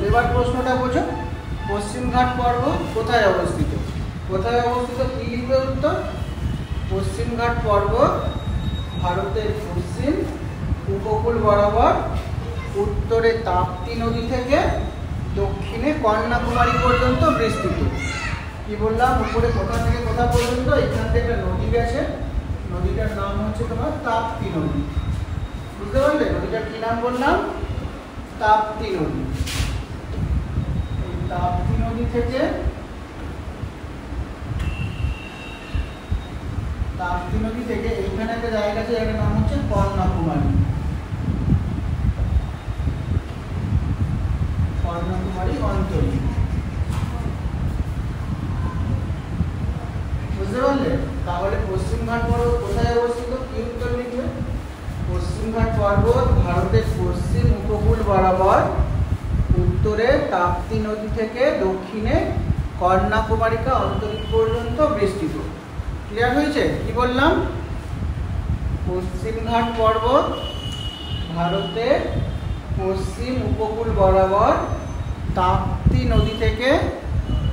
এবার প্রশ্নটা বোঝো, পশ্চিমঘাট পর্বত কোথায় অবস্থিত? কোথায় অবস্থিত কি লিখবে উত্তর? পশ্চিমঘাট পর্বত ভারতের পশ্চিম উপকূল বরাবর উত্তরে তাপ্তি নদী থেকে দক্ষিণে কন্যাকুমারী পর্যন্ত বিস্তৃত। কি বললাম, উপরে কোথা থেকে কোথা পর্যন্ত? এখান থেকে একটা নদী গেছে, নদীটার নাম হচ্ছে তোমার তাপ্তি নদী। বুঝতে পারলে? নদীটার কি নাম বললাম? তাপ্তি নদী। তাপ্তি নদী থেকে এইখানে একটা জায়গা আছে, জায়গার নাম হচ্ছে কন্যাকুমারী। কন্যাকুমারী অঞ্চল। বুঝতে পারলে? তাহলে পশ্চিমঘাট পর্বত কোথায় অবস্থিত? কি উত্তর লিখবে? পশ্চিমঘাট পর্বত ভারতের পশ্চিম উপকূল বরাবর উত্তরে তাপ্তি নদী থেকে দক্ষিণে কন্যাকুমারিকা অঞ্চল পর্যন্ত বিস্তৃত। ক্লিয়ার হয়েছে? কি বললাম? পশ্চিমঘাট পর্বত ভারতের পশ্চিম উপকূল বরাবর তাপ্তি নদী থেকে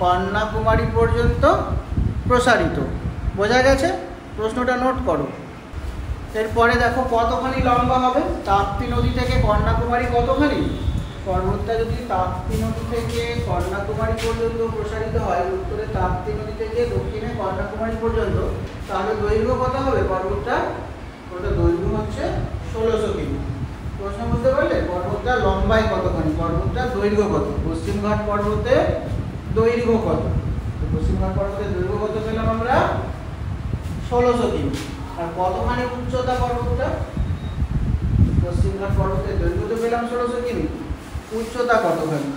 কন্যাকুমারী পর্যন্ত প্রসারিত। বোঝা গেছে? প্রশ্নটা নোট করো। এরপরে দেখো কতখানি লম্বা হবে তাপ্তি নদী থেকে কন্যাকুমারী? কতখানি? পর্বতটা যদি তাপ্তি নদী থেকে কন্যাকুমারী পর্যন্ত প্রসারিত হয়, উত্তরে তাপ্তি নদী থেকে দক্ষিণে কন্যাকুমারী পর্যন্ত, তাহলে দৈর্ঘ্য কত হবে পর্বতটা? ওটা দৈর্ঘ্য হচ্ছে 1600 কিমি। প্রশ্ন বুঝতে পারলে? পর্বতটা লম্বায় কতখানি, পর্বতটা দৈর্ঘ্য কত? পশ্চিমঘাট পর্বতের দৈর্ঘ্য কত? পশ্চিমঘাট পর্বতের দৈর্ঘ্য কত পেলাম আমরা? 1600 কিমি। আর কতখানি উচ্চতা পর্বতটা? পশ্চিমঘাট পর্বতের দৈর্ঘ্য তো পেলাম 1600 কিমি, উচ্চতা কতখানি?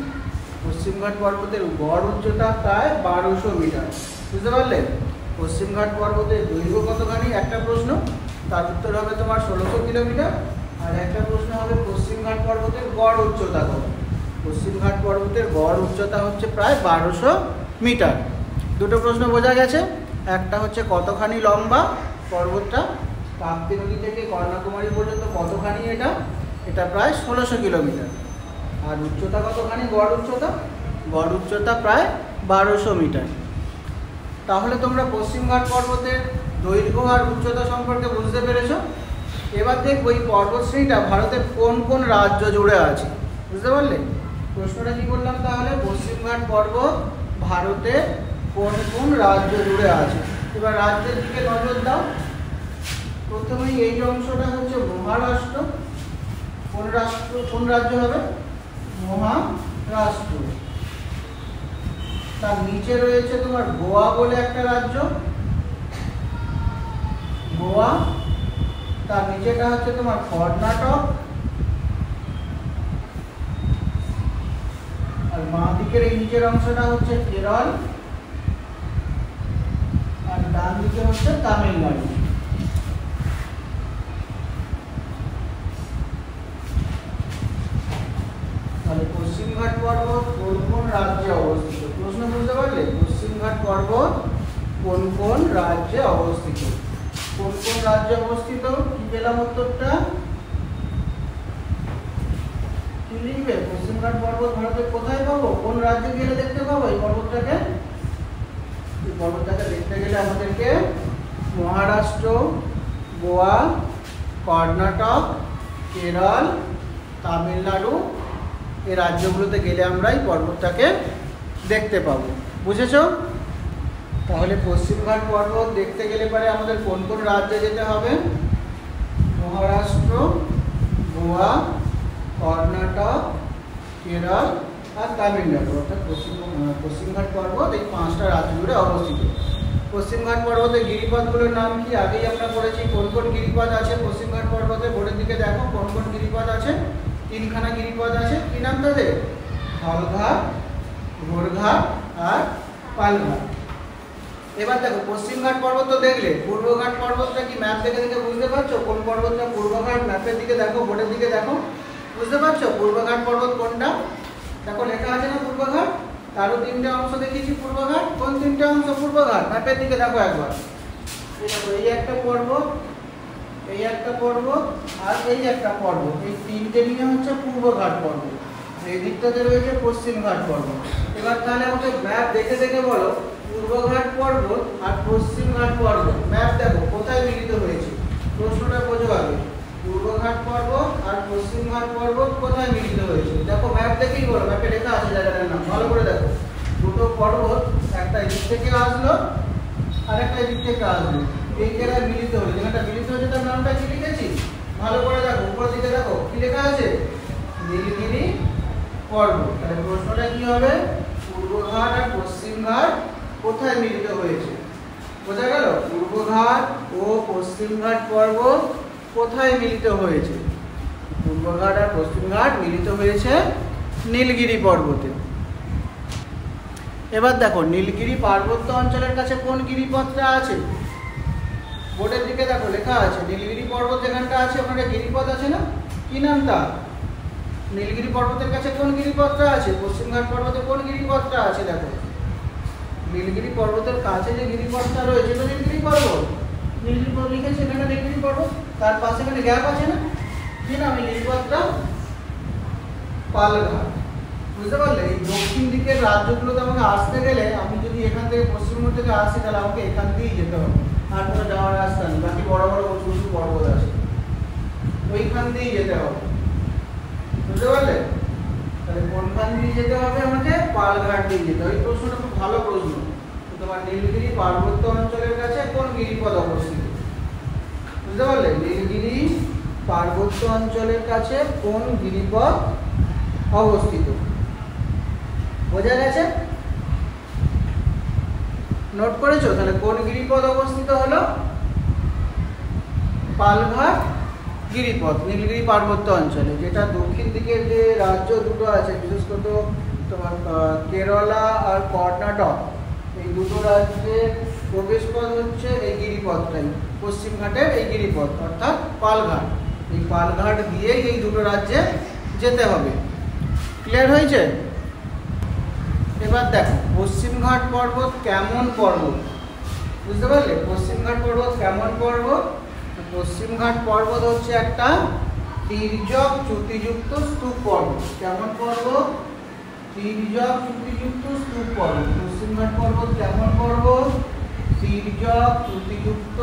পশ্চিমঘাট পর্বতের গড় উচ্চতা প্রায় 1200 মিটার। বুঝতে পারলে? পশ্চিমঘাট পর্বতের দৈর্ঘ্য কতখানি একটা প্রশ্ন, তার উত্তর হবে তোমার 1600 কিলোমিটার। আর একটা প্রশ্ন হবে পশ্চিমঘাট পর্বতের গড় উচ্চতা কত? পশ্চিমঘাট পর্বতের গড় উচ্চতা হচ্ছে প্রায় 1200 মিটার। দুটো প্রশ্ন বোঝা গেছে। একটা হচ্ছে কতখানি লম্বা পর্বতটা, তাপ্তি নদী থেকে কন্যাকুমারী পর্যন্ত কতখানি এটা? এটা প্রায় 1600 কিলোমিটার। আর উচ্চতা কতখানি? গড় উচ্চতা প্রায় 1200 মিটার। তাহলে তোমরা পশ্চিমঘাট পর্বতের দৈর্ঘ্য আর উচ্চতা সম্পর্কে বুঝতে পেরেছো। এবার দেখবো এই পর্বতশ্রেণীটা ভারতের কোন কোন রাজ্য জুড়ে আছে। বুঝতে পারলে? প্রশ্নটা কি বললাম তাহলে? পশ্চিমঘাট পর্বত ভারতের কোন কোন রাজ্য জুড়ে আছে। এবার রাজ্যের দিকে নজর দাও। প্রথমেই এই অংশটা হচ্ছে মহারাষ্ট্র। কোন রাজ্য হবে? মহারাষ্ট্র। তার নিচে রয়েছে তোমার গোয়া বলে একটা রাজ্য, গোয়া। তার নিচেটা হচ্ছে তোমার কর্ণাটক। আর বাঁ দিকের এই নিচের অংশটা হচ্ছে কেরল। আর ডান দিকে হচ্ছে তামিলনাড়ু। তাহলে পশ্চিমঘাট পর্বত কোন কোন রাজ্যে অবস্থিত? প্রশ্ন বুঝতে পারলে? পশ্চিমঘাট পর্বত কোন কোন রাজ্যে অবস্থিত? কোন কোন রাজ্যে অবস্থিত? কি পেলাম উত্তরটা? কি লিখবে? পশ্চিমঘাট পর্বত ভারতের কোথায় পাবো? কোন রাজ্যে গেলে দেখতে পাবো এই পর্বতটাকে? এই পর্বতটাকে দেখতে গেলে আমাদেরকে মহারাষ্ট্র, গোয়া, কর্ণাটক, কেরল, তামিলনাড়ু এই রাজ্যগুলোতে গেলে আমরা এই পর্বতটাকে দেখতে পাবো। বুঝেছো? তাহলে পশ্চিমঘাট পর্বত দেখতে গেলে পরে আমাদের কোন কোন রাজ্যে যেতে হবে? মহারাষ্ট্র, গোয়া, কর্ণাটক, কেরল আর তামিলনাড়ু, অর্থাৎ পশ্চিমঘাট পর্বত এই 5টা রাজ্য জুড়ে অবস্থিত। পশ্চিমঘাট পর্বতের গিরিপথগুলোর নাম কি? আগেই আমরা পড়েছি কোন কোন গিরিপথ আছে পশ্চিমঘাট পর্বতে। বোর্ডের দিকে দেখো কোন কোন গিরিপথ আছে। 3খানা গিরিপথ আছে। কি নাম তাদের? ঢলঘাট, ঘোড়ঘাট আর পালঘাট। এবার দেখো পশ্চিমঘাট পর্বত তো দেখলে, পূর্বঘাট পর্বতটা কি ম্যাপ দেখে দেখে বুঝতে পারছো কোন পর্বতটা পূর্বঘাট? ম্যাপের দিকে দেখো, বোর্ডের দিকে দেখো, বুঝতে পারছো পূর্বঘাট পর্বত কোনটা? দেখো লেখা আছে না পূর্বঘাট। তারও 3টে অংশ দেখিয়েছি পূর্বঘাট। কোন 3টে অংশ পূর্বঘাট? ম্যাপের দিকে দেখো একবার। এই একটা পর্বত, এই একটা পর্বত আর এই একটা পর্বত, এই 3টে নিয়ে হচ্ছে পূর্বঘাট পর্বত। এই দিকটাতে রয়েছে পশ্চিমঘাট পর্বত। এবার তাহলে আমাকে ম্যাপ দেখে দেখে বলো পূর্বঘাট পর্বত আর পশ্চিমঘাট পর্বত ম্যাপ দেখো কোথায় মিলিত হয়েছে, প্রশ্নটা বোঝো আগে। পূর্বঘাট পর্বত আর পশ্চিমঘাট পর্বত কোথায় মিলিত হয়েছে দেখো ম্যাপ দেখেই বলো, ম্যাপে লেখা আছে জায়গাটার নাম, ভালো করে দেখো। দুটো পর্বত একটা দিক থেকে আসলো আর একটা দিক থেকে আসলো, এই জায়গায় মিলিত হলো, যেখানটা মিলিত হয়েছে তার নামটা কি লিখেছি ভালো করে দেখো, উপর দিকে দেখো কি লেখা আছে নীলগিরি পর্বত। তাহলে প্রশ্নটা কি হবে পূর্বঘাট আর পশ্চিমঘাট কোথায় মিলিত হয়েছে, বোঝা গেল? পূর্বঘাট ও পশ্চিমঘাট পর্বত কোথায় মিলিত হয়েছে? পূর্বঘাট আর পশ্চিমঘাট মিলিত হয়েছে নীলগিরি পর্বতে। এবার দেখো নীলগিরি পার্বত্য অঞ্চলের কাছে কোন গিরিপথটা আছে, বোর্ডের দিকে দেখো লেখা আছে নীলগিরি পর্বত যেখানটা আছে ওখানে গিরিপথ আছে না, কি নাম তার? নীলগিরি পর্বতের কাছে কোন গিরিপথটা আছে, পশ্চিমঘাট পর্বতে কোন গিরিপথটা আছে দেখো, নীলগিরি পর্বতের কাছে যে গিরিপথটা রয়েছে তো নীলগিরি পর্বত, নীলগিরি পর্বত লিখেছে এখানে নীলগিরি পর্বত, তার পাশে এখানে গ্যাপ আছে না, কি নাম এই গিরিপথটা? পালঘাট। বুঝতে পারলে? এই দক্ষিণ দিকের রাজ্যগুলোতে আমাকে আসতে গেলে আমি যদি এখান থেকে পশ্চিমবঙ্গ থেকে আসি তাহলে আমাকে এখান দিয়েই যেতে হবে, আর কোনো যাওয়ার রাস্তা নেই, বাকি বড় বড় উঁচু উঁচু পর্বত আছে ওইখান দিয়েই যেতে হবে। বুঝতে পারলে? তাহলে কোনখান দিয়ে যেতে হবে আমাকে? পালঘাট দিয়ে যেতে হবে। এই প্রশ্নটা খুব ভালো প্রশ্ন। তোমার নীলগিরি পার্বত্য অঞ্চলের কাছে কোন গিরিপথ অবস্থিত? বুঝতে পারলে? নীলগিরি পার্বত্য অঞ্চলের কাছে কোন গিরিপথ অবস্থিত, বোঝা গেছে? নোট করেছো? তাহলে কোন গিরিপথ অবস্থিত হলো? পালঘাট গিরিপথ নীলগিরি পার্বত্য অঞ্চলে, যেটা দক্ষিণ দিকের যে রাজ্য দুটো আছে বিশেষ করে তোমার কেরালা আর কর্ণাটক, এই দুটো রাজ্যের প্রবেশপথ হচ্ছে এই গিরিপথটাই, পশ্চিমঘাটের এই গিরিপথ অর্থাৎ পালঘাট। এই পালঘাট দিয়েই এই দুটো রাজ্যে যেতে হবে। ক্লিয়ার হয়েছে? এবার দেখো পশ্চিমঘাট পর্বত কেমন পর্বত, বুঝতে পারলে? পশ্চিমঘাট পর্বত কেমন পর্বত? পশ্চিমঘাট পর্বত হচ্ছে একটা তির্যক চ্যুতিযুক্ত স্তূপ পর্বত। কেমন পর্বত? তির্যক চ্যুতিযুক্ত স্তূপ পর্বত। পশ্চিমঘাট পর্বত কেমন পর্বত? তির্যক চ্যুতিযুক্ত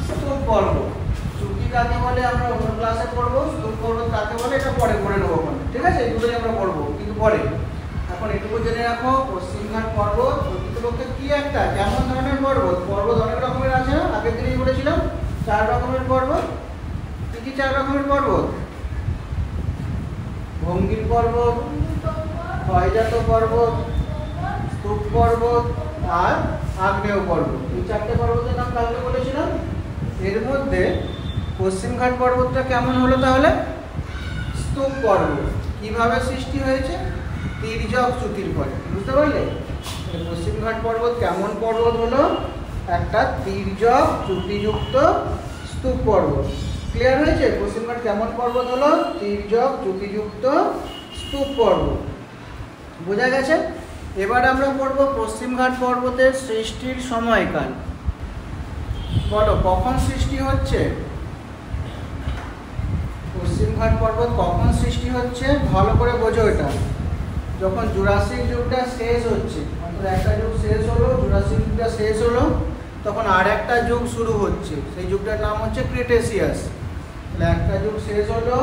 স্তূপ পর্বত। চ্যুতি কাকে বলে আমরা অন্য ক্লাসে পড়বো, স্তূপ পর্বত কাকে বলে এটা পরে পড়ে নেবো, ঠিক আছে? এই দুটোই আমরা পড়বো কিন্তু পরে। এখন এটুকু জেনে রাখো পশ্চিমঘাট পর্বত প্রকৃতপক্ষে কি একটা কেমন ধরনের পর্বত। পর্বত অনেক রকমের আছে না, আগের দিনেই বলেছিলাম 4 রকমের পর্বত। কি কি 4 রকমের পর্বত? ভঙ্গির পর্বত, ক্ষয়জাত পর্বত, স্তূপ পর্বত আর আগ্নেয় পর্বত। এই 4টে পর্বতের নাম তাহলে বলেছিলাম। এর মধ্যে পশ্চিমঘাট পর্বতটা কেমন হলো তাহলে? স্তূপ পর্বত। কিভাবে সৃষ্টি হয়েছে? তির্যক চ্যুতির ফলে। বুঝতে পারলে? পশ্চিমঘাট পর্বত কেমন পর্বত হলো? একটা তির্যক চ্যুতিযুক্ত স্তূপ পর্বত। ক্লিয়ার হয়েছে? পশ্চিমঘাট কেমন পর্বত হলো? তির্যক চ্যুতিযুক্ত স্তূপ পর্বত। বোঝা গেছে? এবার আমরা পড়ব পশ্চিমঘাট পর্বতের সৃষ্টির সময়কাল। বলো কখন সৃষ্টি হচ্ছে? পশ্চিমঘাট পর্বত কখন সৃষ্টি হচ্ছে ভালো করে বোঝো। এটা যখন জুরাসিক যুগটা শেষ হচ্ছে, অর্থাৎ একটা যুগ শেষ হলো, জুরাসিক যুগটা শেষ হলো, তখন আর একটা যুগ শুরু হচ্ছে, সেই যুগটার নাম হচ্ছে ক্রিটেসিয়াস। তাহলে একটা যুগ শেষ হলো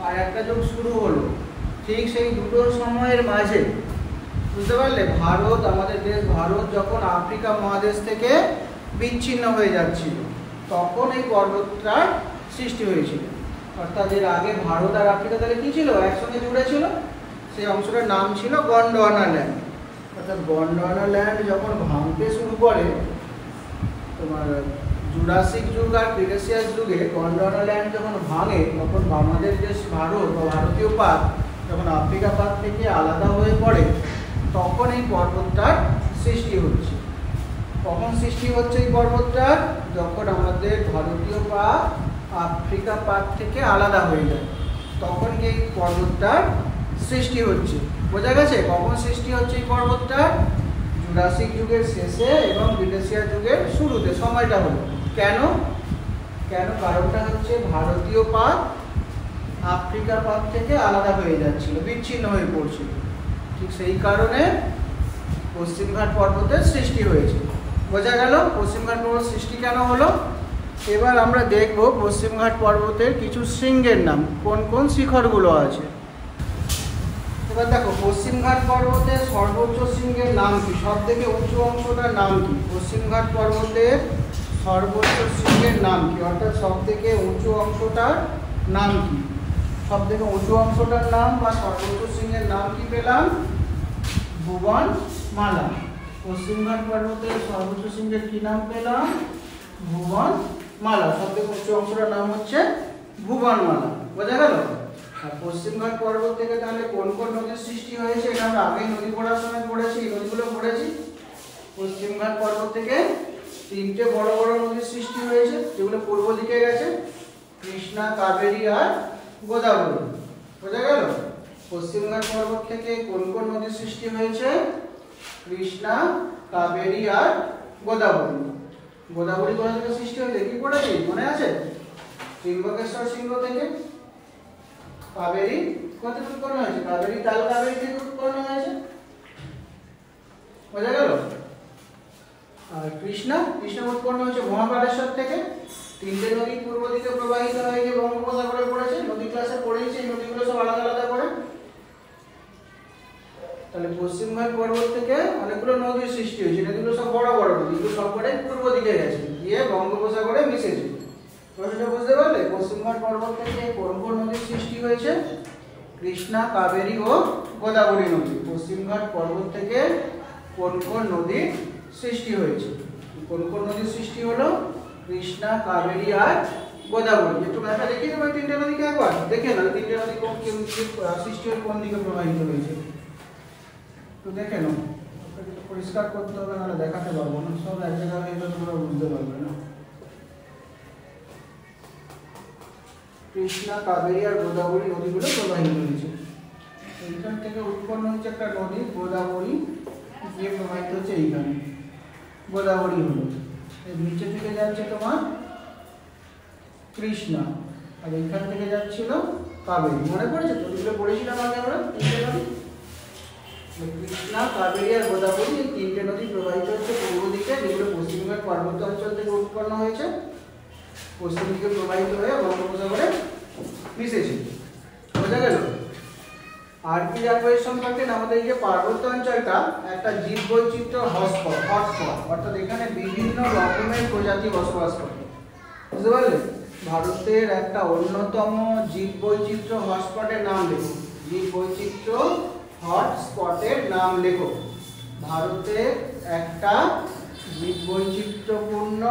আর একটা যুগ শুরু হলো, ঠিক সেই দুটো সময়ের মাঝে, বুঝতে পারলে? ভারত, আমাদের দেশ ভারত যখন আফ্রিকা মহাদেশ থেকে বিচ্ছিন্ন হয়ে যাচ্ছিল তখন এই পর্বতটার সৃষ্টি হয়েছিল। অর্থাৎ এর আগে ভারত আর আফ্রিকা তাহলে কি ছিল? একসঙ্গে জুড়ে ছিল। সেই অংশটার নাম ছিল গন্ডোয়ানা ল্যান্ড। অর্থাৎ গন্ডোয়ানা ল্যান্ড যখন ভাঙতে শুরু করে, তোমার জুরাসিক যুগ আর ক্রিটেসিয়াস যুগে গন্ডোয়ানা ল্যান্ড যখন ভাঙে, তখন আমাদের দেশ ভারত বা ভারতীয় পাত যখন আফ্রিকা পাত থেকে আলাদা হয়ে পড়ে, তখন এই পর্বতটার সৃষ্টি হচ্ছে। কখন সৃষ্টি হচ্ছে এই পর্বতটার? যখন আমাদের ভারতীয় পাত আফ্রিকা পাত থেকে আলাদা হয়ে যায়, তখন এই পর্বতটার সৃষ্টি হচ্ছে। বোঝা গেছে? কখন সৃষ্টি হচ্ছে এই পর্বতটার? জুরাসিক যুগের শেষে এবং ক্রিটেসিয়াস যুগের শুরুতে সময়টা হলো। কেন? কারণটা হচ্ছে ভারতীয় পাত আফ্রিকা পাত থেকে আলাদা হয়ে যাচ্ছিল, বিচ্ছিন্ন হয়ে পড়ছিল। ঠিক সেই কারণে পশ্চিমঘাট পর্বতের সৃষ্টি হয়েছে। বোঝা গেল পশ্চিমঘাট পর্বত সৃষ্টি কেন হলো। এবার আমরা দেখব পশ্চিমঘাট পর্বতের কিছু শৃঙ্গের নাম, কোন কোন শিখরগুলো আছে। এবার দেখো পশ্চিমঘাট পর্বতের সর্বোচ্চ শৃঙ্গের নাম কি, সব থেকে উঁচু অংশটার নাম কি? পশ্চিমঘাট পর্বতের সর্বোচ্চ শৃঙ্গের নাম কি, অর্থাৎ সব থেকে উঁচু অংশটার নাম কি? সব থেকে উঁচু অংশটার নাম বা সর্বোচ্চ শৃঙ্গের নাম কি পেলাম? ভুবনমালা। পশ্চিমঘাট পর্বতের সর্বোচ্চ শৃঙ্গের কি নাম পেলাম? ভুবনমালা। সব থেকে উঁচু অংশটার নাম হচ্ছে ভুবনমালা। বোঝা গেল। আর পশ্চিমঘাট পর্বত থেকে তাহলে কোন কোন নদীর সৃষ্টি হয়েছে এটা আমরা আগেই নদী পড়ার সময় পড়েছি, এই নদীগুলো পড়েছি। পশ্চিমঘাট পর্বত থেকে তিনটে বড় বড় নদীর সৃষ্টি হয়েছে, যেগুলো পূর্ব দিকে গেছে, কৃষ্ণা, কাবেরী আর গোদাবরী। বোঝা গেল। পশ্চিমঘাট পর্বত থেকে কোন কোন নদীর সৃষ্টি হয়েছে? কৃষ্ণা, কাবেরী আর গোদাবরী। গোদাবরী কোথা থেকে সৃষ্টি হয়েছে কি পড়েছি, মনে আছে? ত্রিম্বকেশ্বর সিংহ থেকে। কাবেরী কোথা থেকে উৎপন্ন হয়েছে? কাবেরী তাল কাবেরী থেকে উৎপন্ন হয়েছে। বোঝা গেল। আর কৃষ্ণা উৎপন্ন হয়েছে মহাকালেশ্বর থেকে। তিনটে নদী পূর্ব দিকে প্রবাহিত হয়ে গিয়ে বঙ্গোপসাগরে পড়েছে, নদী ক্লাসে পড়েছি এই নদীগুলো সব আলাদা আলাদা করে। তাহলে পশ্চিমঘাট পর্বত থেকে অনেকগুলো নদীর সৃষ্টি হয়েছে, নদীগুলো সব বড় বড় নদী, এগুলো সবকটাই পূর্ব দিকে গেছে, গিয়ে বঙ্গোপসাগরে মিশেছে। প্রশ্নটা বুঝতে পারলে? পশ্চিমঘাট পর্বত থেকে কোন কোন নদীর সৃষ্টি হয়েছে? কৃষ্ণা, কাবেরী ও গোদাবরী নদী। পশ্চিমঘাট পর্বত থেকে কোন কোন নদীর সৃষ্টি হয়েছে? কোন কোন নদীর সৃষ্টি হলো? কৃষ্ণা, কাবেরী আর গোদাবরী। একটু ম্যাপটা দেখিয়ে দেবো তিনটে নদীকে একবার, দেখে না তিনটে নদী কোন সৃষ্টি হয়ে কোন দিকে প্রবাহিত হয়েছে তো দেখে নাও। পরিষ্কার করতে হবে, নাহলে দেখাতে পারবো না, সব এক জায়গায় হয়ে গেলে তোমরা বুঝতে পারবে না। কৃষ্ণা, কাবেরী আর গোদাবরী নদীগুলো প্রবাহিত হয়েছে। এইখান থেকে উৎপন্ন হচ্ছে একটা নদী গোদাবরী, গিয়ে প্রবাহিত হচ্ছে এইখানে, গোদাবরী হলো। এর নিচে থেকে যাচ্ছে তোমার কৃষ্ণা, আর এইখান থেকে যাচ্ছিল কাবেরী। মনে পড়েছে তো? এগুলো পড়েছিলাম আগে আমরা। তিনটে নদী কৃষ্ণা, কাবেরী আর গোদাবরী, এই তিনটে নদী প্রবাহিত হচ্ছে পূর্ব দিকে, যেগুলো পশ্চিমঘাট পার্বত্য অঞ্চল থেকে উৎপন্ন হয়েছে, পশ্চিম দিকে প্রবাহিত হয়ে বঙ্গোপসাগরে মিশেছে। বোঝা গেল। আর কি জানবো এর সম্পর্কে? আমাদের এই যে পার্বত্য অঞ্চলটা একটা জীব বৈচিত্র্য হটস্পট, অর্থাৎ এখানে বিভিন্ন রকমের প্রজাতি বসবাস করে। বুঝতে পারলে? ভারতের একটা অন্যতম জীব বৈচিত্র্য হটস্পটের নাম লেখো। জীব বৈচিত্র্য হটস্পটের নাম লেখো। ভারতের একটা জীব বৈচিত্র্যপূর্ণ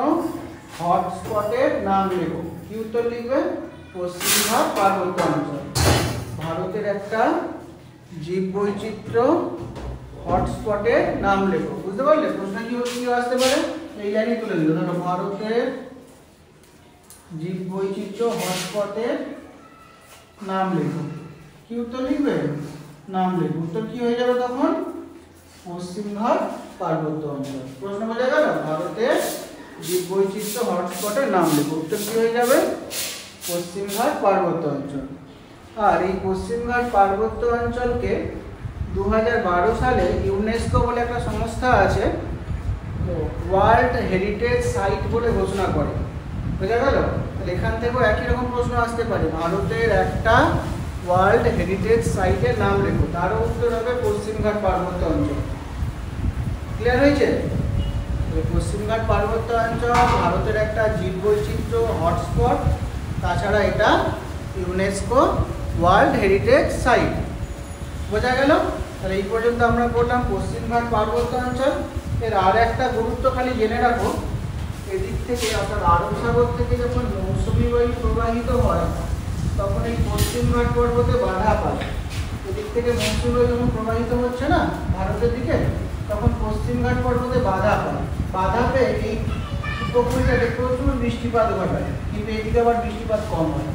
হটস্পটের নাম লেখো। কি উত্তর লিখবে? পশ্চিমঘাট পার্বত্য অঞ্চল। ভারতের একটা জীব বৈচিত্র্য হটস্পটের নাম লেখো। বুঝতে পারলে? প্রশ্ন কি আসতে পারে? এই লাইনে তুলে দিল। ধরো ভারতের জীব বৈচিত্র্য হটস্পটের নাম লেখো। কি উত্তর লিখবে? নাম লেখো। উত্তর কি হয়ে যাবে তখন? পশ্চিমঘাট পার্বত্য অঞ্চল। প্রশ্ন বোঝা গেল? ভারতের জীব বৈচিত্র্য হটস্পটের নাম লেখো। উত্তর কি হয়ে যাবে? পশ্চিমঘাট পার্বত্য অঞ্চল। আর এই পশ্চিমঘাট পার্বত্য অঞ্চলকে 2012 সালে ইউনেস্কো বলে একটা সংস্থা আছে, ওয়ার্ল্ড হেরিটেজ সাইট বলে ঘোষণা করে। বোঝা গেল? তাহলে এখান থেকেও একই রকম প্রশ্ন আসতে পারে। ভারতের একটা ওয়ার্ল্ড হেরিটেজ সাইটের নাম লেখো, তারও উত্তর হবে পশ্চিমঘাট পার্বত্য অঞ্চল। ক্লিয়ার হয়েছে? পশ্চিমঘাট পার্বত্য অঞ্চল ভারতের একটা জীববৈচিত্র্য হটস্পট, তাছাড়া এটা ইউনেস্কো ওয়ার্ল্ড হেরিটেজ সাইট। বোঝা গেল? তাহলে এই পর্যন্ত আমরা পড়লাম পশ্চিমঘাট পার্বত্য অঞ্চল। এর আর একটা গুরুত্ব খালি জেনে রাখো, এদিক থেকে অর্থাৎ আরব সাগর থেকে যখন মৌসুমী বায়ু প্রবাহিত হয় তখন এই পশ্চিমঘাট পর্বতে বাধা পায়। এদিক থেকে মৌসুমী বায়ু যখন প্রবাহিত হচ্ছে না ভারতের দিকে, তখন পশ্চিমঘাট পর্বতে বাধা পায়। বাধা পেয়ে এই উপকূলটাকে প্রচুর বৃষ্টিপাত ঘটায়, কিন্তু এদিকে আবার বৃষ্টিপাত কম হয়।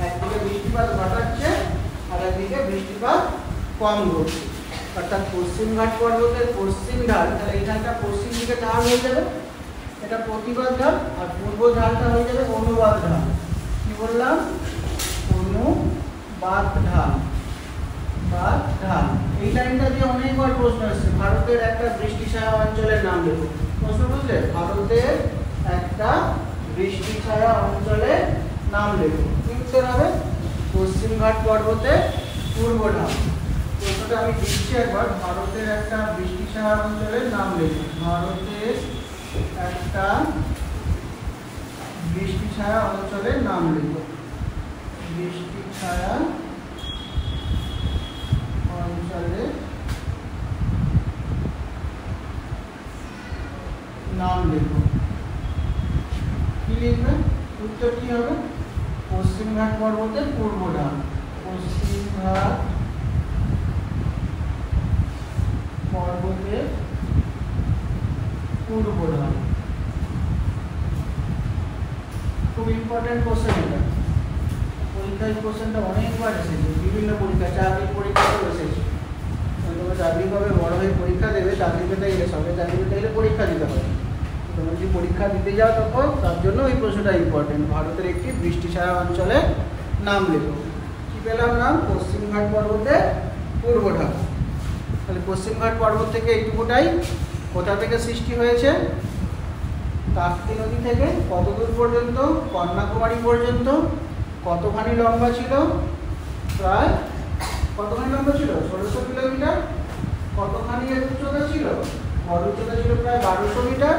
একদিকে বৃষ্টিপাত ঘটাচ্ছে আর একদিকে বৃষ্টিপাত কম ঘটছে। অর্থাৎ পশ্চিমঘাট পর্বতের পশ্চিম ঢাল, তাহলে এই ঢালটা পশ্চিম দিকে ঢাল হয়ে যাবে, এটা প্রতিবাদ ঢাল, আর পূর্ব ঢালটা হয়ে যাবে অনুবাদ ঢাল। কি বললাম? অনুবাদ বাদ ঢাল, বাদ ঢাল। এই লাইনটা দিয়ে অনেকবার প্রশ্ন এসেছে। ভারতের একটা বৃষ্টিছায়া অঞ্চলের নাম লেখো। প্রশ্ন বুঝলে? ভারতের একটা বৃষ্টিছায়া অঞ্চলের নাম লেখো। কি উত্তর হবে? পশ্চিমঘাট পর্বতের পূর্ব ঢাল। প্রশ্নটা আমি দিচ্ছি একবার। ভারতের একটা বৃষ্টিছায়া অঞ্চলের নাম লেখো। ভারতের একটা বৃষ্টিছায়া অঞ্চলের নাম লেখো। বৃষ্টিছায়া অঞ্চলের নাম লেখো। কি লিখবে? উত্তর কি হবে? পশ্চিমঘাট পর্বতের পূর্ব ঢাল। পশ্চিমঘাট পর্বতের পূর্ব ঢাল। খুব ইম্পর্টেন্ট কোশ্চেন এটা। পরীক্ষায় কোশ্চেনটা অনেকবার এসেছে, বিভিন্ন পরীক্ষা, চাকরির পরীক্ষাতেও এসেছে। তোমরা চাকরি পাবে, বড় হয়ে পরীক্ষা দেবে, চাকরি পেতে গেলে সবে চাকরি পেতে গেলে পরীক্ষা দিতে হবে। তোমরা যদি পরীক্ষা দিতে যাও তখন তার জন্য এই প্রশ্নটা ইম্পর্টেন্ট। ভারতের একটি বৃষ্টিছায়া অঞ্চলের নাম লেখো। কি পেলাম নাম? পশ্চিমঘাট পর্বতের পূর্ব ঢাল। তাহলে পশ্চিমঘাট পর্বত থেকে এইটুকুটাই কোথা থেকে সৃষ্টি হয়েছে? তাপ্তি নদী থেকে কত দূর পর্যন্ত? কন্যাকুমারী পর্যন্ত। কতখানি লম্বা ছিল? প্রায় কতখানি লম্বা ছিল? 1600 কিলোমিটার। কতখানি এর উচ্চতা ছিল? গড় উচ্চতা ছিল প্রায় 1200 মিটার।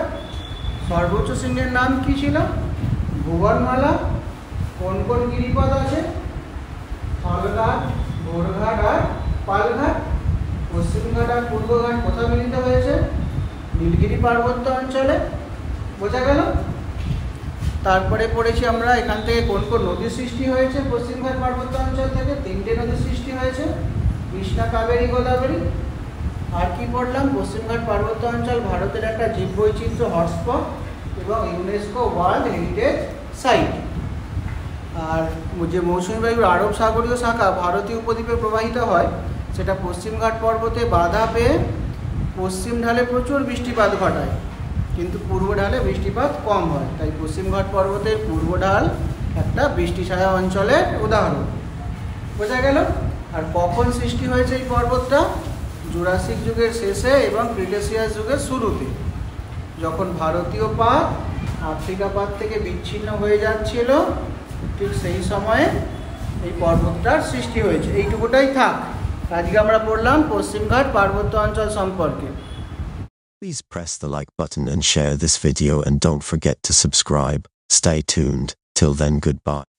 সর্বোচ্চ শৃঙ্গের নাম কি ছিল? ভুবনমালা। কোন কোন গিরিপথ আছে? স্থলঘাট, ঘোড়ঘাট আর পালঘাট। পশ্চিমঘাট আর পূর্বঘাট কোথায় মিলিত হয়েছে? নীলগিরি পার্বত্য অঞ্চলে। বোঝা গেল? তারপরে পড়েছি আমরা এখান থেকে কোন কোন নদীর সৃষ্টি হয়েছে। পশ্চিমঘাট পার্বত্য অঞ্চল থেকে 3টে নদীর সৃষ্টি হয়েছে, কৃষ্ণা, কাবেরী, গোদাবরী। আর কি পড়লাম? পশ্চিমঘাট পার্বত্য অঞ্চল ভারতের একটা জীববৈচিত্র্য হটস্পট এবং ইউনেস্কো ওয়ার্ল্ড হেরিটেজ সাইট। আর যে মৌসুমী বায়ুর আরব সাগরীয় শাখা ভারতীয় উপদ্বীপে প্রবাহিত হয়, সেটা পশ্চিমঘাট পর্বতে বাধা পেয়ে পশ্চিম ঢালে প্রচুর বৃষ্টিপাত ঘটায়, কিন্তু পূর্ব ঢালে বৃষ্টিপাত কম হয়। তাই পশ্চিমঘাট পর্বতের পূর্ব ঢাল একটা বৃষ্টিছায়া অঞ্চলের উদাহরণ। বোঝা গেল? আর কখন সৃষ্টি হয়েছে এই পর্বতটা? জুরাসিক যুগের শেষে এবং ক্রিটেসিয়াস যুগের শুরুতে, যখন ভারতীয় পাত আফ্রিকা পাত থেকে বিচ্ছিন্ন হয়ে যাচ্ছিল, ঠিক সেই সময়ে এই পর্বতটার সৃষ্টি হয়েছে। এইটুকুটাই থাক। আজকে আমরা পড়লাম পশ্চিমঘাট পার্বত্য অঞ্চল সম্পর্কে। Please press the like button and share this video, and don't forget to subscribe. Stay tuned. Till then, goodbye.